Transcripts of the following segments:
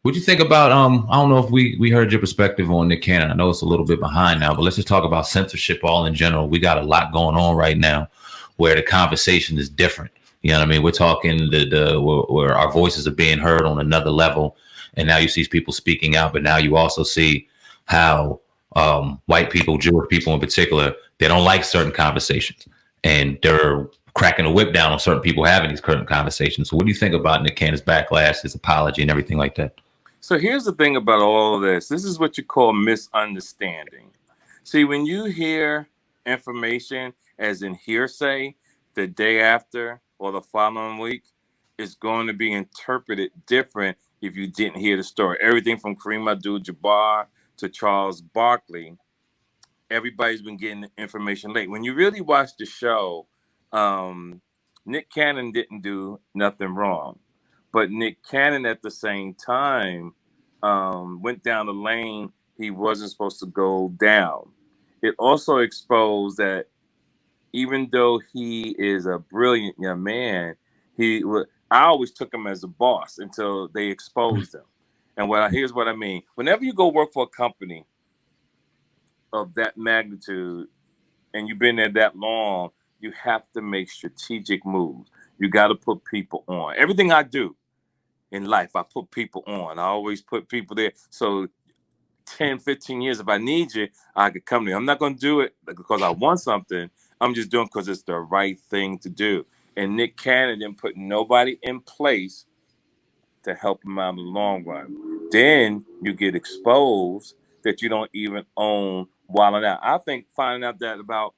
What do you think about I don't know if we heard your perspective on Nick Cannon. I know it's a little bit behind now, but let's just talk about censorship all in general. We got a lot going on right now where the conversation is different. You know what I mean? We're talking where our voices are being heard on another level, and now you see people speaking out, but now you also see how white people, Jewish people in particular, they don't like certain conversations, and they're cracking a whip down on certain people having these current conversations. So what do you think about Nick Cannon's backlash, his apology, and everything like that? So here's the thing about all of this. This is what you call misunderstanding. See, when you hear information as in hearsay, the day after or the following week, it's going to be interpreted different if you didn't hear the story. Everything from Kareem Abdul-Jabbar to Charles Barkley, everybody's been getting the information late. When you really watch the show, Nick Cannon didn't do nothing wrong. But Nick Cannon at the same time went down the lane he wasn't supposed to go down. It also exposed that even though he is a brilliant young man, I always took him as a boss until they exposed him. And here's what I mean. Whenever you go work for a company of that magnitude and you've been there that long, you have to make strategic moves. You got to put people on. Everything I do in life, I put people on. I always put people there. So 10, 15 years, if I need you, I could come to you. I'm not going to do it because I want something. I'm just doing it because it's the right thing to do. And Nick Cannon didn't put nobody in place to help him out in the long run. Then you get exposed that you don't even own Wildin' Out. I think finding out that about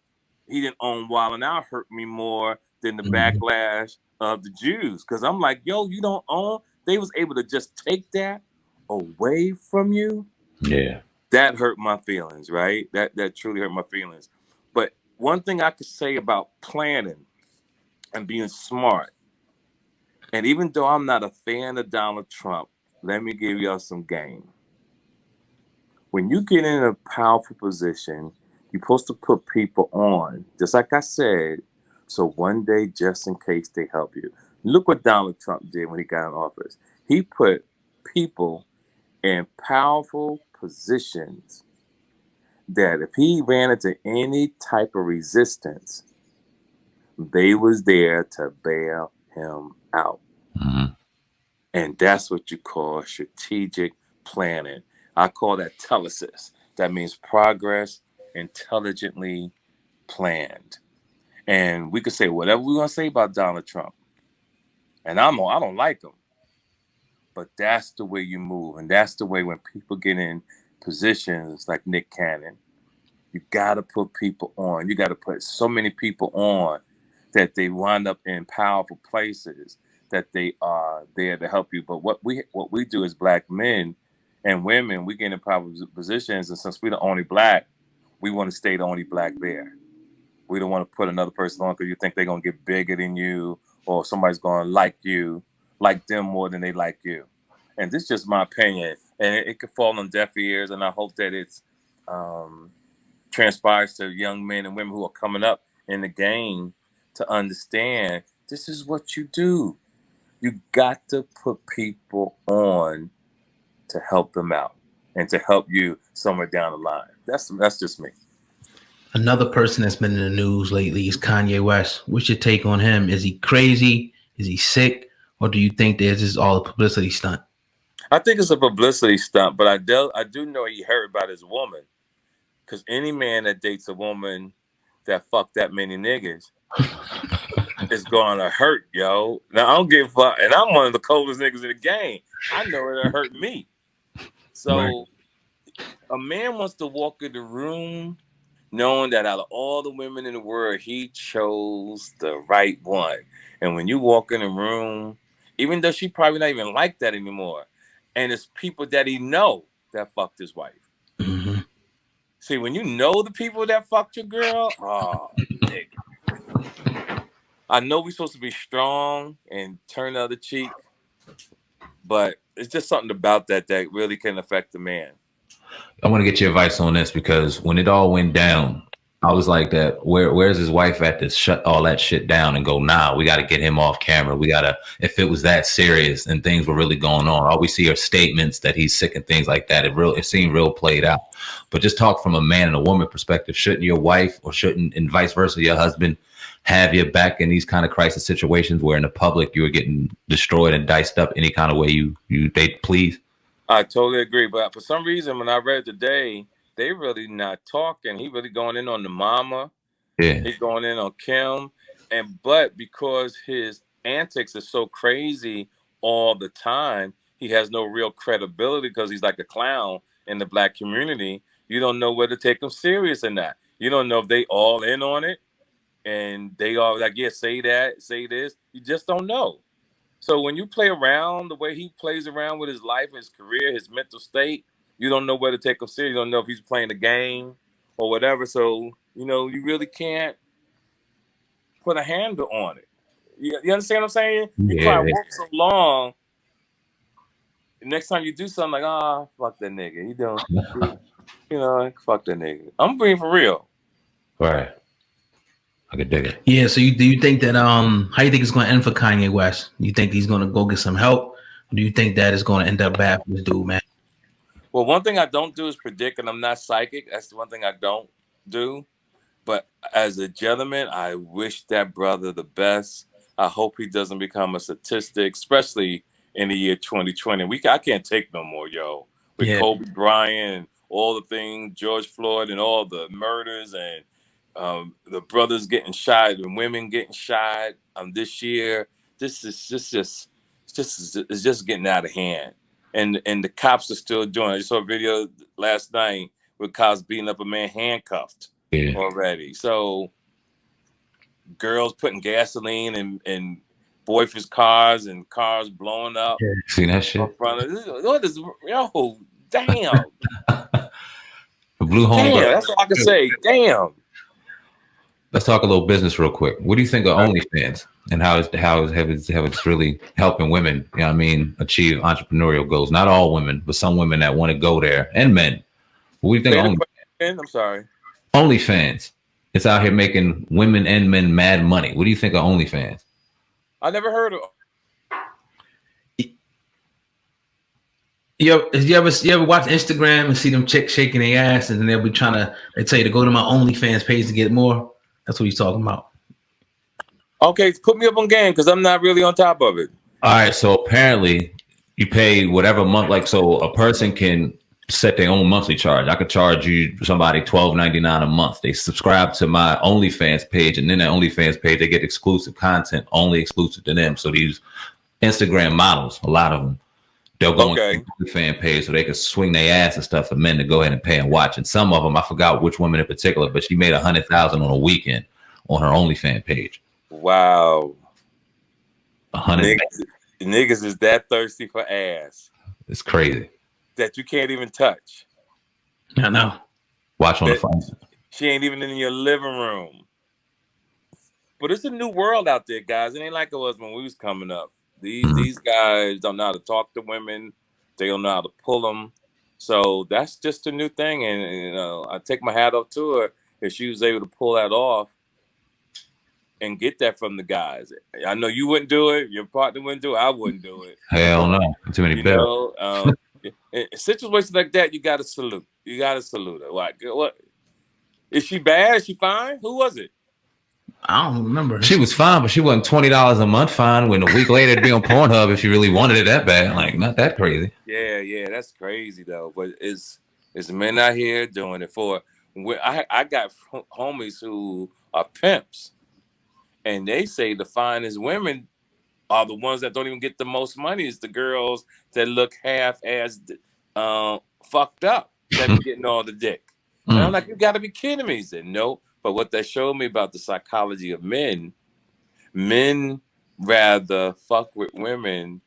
he didn't own Wildin' Out hurt me more than the backlash of the Jews. Because I'm like, yo, you don't own? They was able to just take that away from you. Yeah. That hurt my feelings, right? That truly hurt my feelings. But one thing I could say about planning and being smart, and even though I'm not a fan of Donald Trump, let me give y'all some game. When you get in a powerful position, you're supposed to put people on, just like I said, so one day, just in case they help you. Look what Donald Trump did when he got in office. He put people in powerful positions that if he ran into any type of resistance, they was there to bail him out. Mm-hmm. And that's what you call strategic planning. I call that telesis. That means progress intelligently planned. And we could say whatever we want to say about Donald Trump. And I don't like him. But that's the way you move. And that's the way when people get in positions like Nick Cannon, you got to put people on. You got to put so many people on that they wind up in powerful places that they are there to help you. But what we do as black men and women, we get in powerful positions. And since we're the only black, we want to stay the only black there. We don't want to put another person on because you think they're going to get bigger than you or somebody's going to like them more than they like you. And this is just my opinion. And it could fall on deaf ears. And I hope that it's transpires to young men and women who are coming up in the game to understand this is what you do. You got to put people on to help them out and to help you somewhere down the line. That's just me. Another person that's been in the news lately is Kanye West. What's your take on him? Is he crazy? Is he sick? Or do you think this is all a publicity stunt? I think it's a publicity stunt, but I do know he hurt about his woman. Because any man that dates a woman that fucked that many niggas is going to hurt, yo. Now, I don't give a fuck. And I'm one of the coldest niggas in the game. I know it'll hurt me. So a man wants to walk in the room knowing that out of all the women in the world, he chose the right one. And when you walk in the room, even though she probably not even like that anymore, and it's people that he know that fucked his wife. Mm-hmm. See, when you know the people that fucked your girl, oh, nigga. I know we're supposed to be strong and turn the other cheek, but it's just something about that really can affect the man. I want to get your advice on this because when it all went down, I was like that. Where's his wife at to shut all that shit down and go, nah, we got to get him off camera. We got to, if it was that serious and things were really going on, all we see are statements that he's sick and things like that. It seemed real played out. But just talk from a man and a woman perspective. Shouldn't your wife or shouldn't, and vice versa, your husband have your back in these kind of crisis situations where in the public you are getting destroyed and diced up any kind of way they please? I totally agree. But for some reason, when I read today, they really not talking. He really going in on the mama. Yeah. He's going in on Kim. But because his antics are so crazy all the time, he has no real credibility because he's like a clown in the black community. You don't know whether to take him serious or not. You don't know if they all in on it and they all like, yeah, say that, say this. You just don't know. So when you play around the way he plays around with his life, his career, his mental state, you don't know whether to take him serious. You don't know if he's playing a game or whatever. So, you really can't put a handle on it. You understand what I'm saying? You probably work so long. The next time you do something like, fuck that nigga. Fuck that nigga. I'm being for real. Right. I could dig it. Yeah. So do you think that how do you think it's going to end for Kanye West? Do you think he's going to go get some help? Or do you think that it's going to end up bad for this dude, man? Well, one thing I don't do is predict, and I'm not psychic. That's the one thing I don't do. But as a gentleman, I wish that brother the best. I hope he doesn't become a statistic, especially in the year 2020. I can't take no more, yo. With Kobe Bryant and all the things, George Floyd and all the murders and the brothers getting shot and women getting shot this year. This is just getting out of hand. And the cops are still doing it. I just saw a video last night with cops beating up a man handcuffed already. So girls putting gasoline in boyfriends' cars and cars blowing up. Yeah. Seen that shit? Yo, damn. Blue home. Damn, that's all I can say. Damn. Let's talk a little business real quick. What do you think of OnlyFans and how it's really helping women, achieve entrepreneurial goals? Not all women, but some women that want to go there, and men. What do you think of OnlyFans? I'm sorry. OnlyFans. It's out here making women and men mad money. What do you think of OnlyFans? I never heard of. You ever watch Instagram and see them chicks shaking their ass and then they tell you to go to my OnlyFans page to get more? That's what he's talking about. Okay, put me up on game because I'm not really on top of it. All right, so apparently you pay whatever month, so a person can set their own monthly charge. I could charge somebody $12.99 a month. They subscribe to my OnlyFans page, and then that OnlyFans page, they get exclusive content, only exclusive to them. So these Instagram models, a lot of them, they'll go on the fan page so they can swing their ass and stuff for men to go ahead and pay and watch. And some of them, I forgot which woman in particular, but she made $100,000 on a weekend on her OnlyFans page. Wow. 100. Niggas is that thirsty for ass. It's crazy. That you can't even touch. I know. Watch on the phone. She ain't even in your living room. But it's a new world out there, guys. It ain't like it was when we was coming up. These guys don't know how to talk to women. They don't know how to pull them. So that's just a new thing. And, I take my hat off to her if she was able to pull that off and get that from the guys. I know you wouldn't do it. Your partner wouldn't do it. I wouldn't do it. Hell no. Too many bills. In situations like that, you got to salute. You got to salute her. What? Is she bad? Is she fine? Who was it? I don't remember. She was fine, but she wasn't $20 a month fine when a week later it'd be on Pornhub if she really wanted it that bad. Like, not that crazy. Yeah, that's crazy though. But it's men out here doing it for. I got homies who are pimps, and they say the finest women are the ones that don't even get the most money. It's the girls that look half-ass fucked up that be getting all the dick. And I'm like, you got to be kidding me. He said, no. But what that showed me about the psychology of men rather fuck with women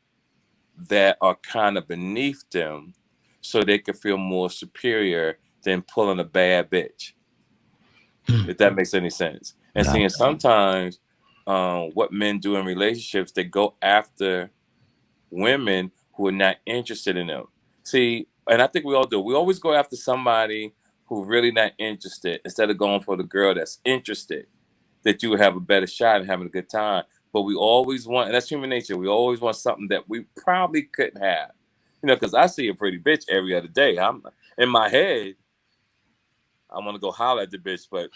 that are kind of beneath them so they can feel more superior than pulling a bad bitch. If that makes any sense. And seeing sometimes what men do in relationships, they go after women who are not interested in them. See, and I think we all do. We always go after somebody who really not interested, instead of going for the girl that's interested, that you would have a better shot at having a good time. But we always want, and that's human nature, we always want something that we probably couldn't have. You know, because I see a pretty bitch every other day. I'm in my head, I want to go holler at the bitch, but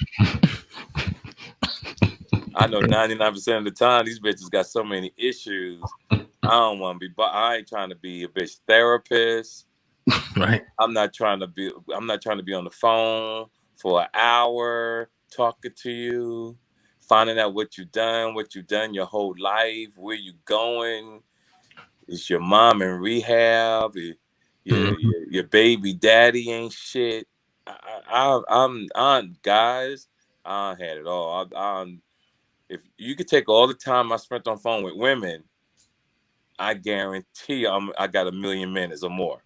I know 99% of the time these bitches got so many issues. I don't want to be, but I ain't trying to be a bitch therapist. Right. I'm not trying to be on the phone for an hour talking to you, finding out what you done your whole life, where you going. Is your mom in rehab? Your baby daddy ain't shit. I'm guys. I had it all. If you could take all the time I spent on phone with women, I guarantee I got 1 million minutes or more.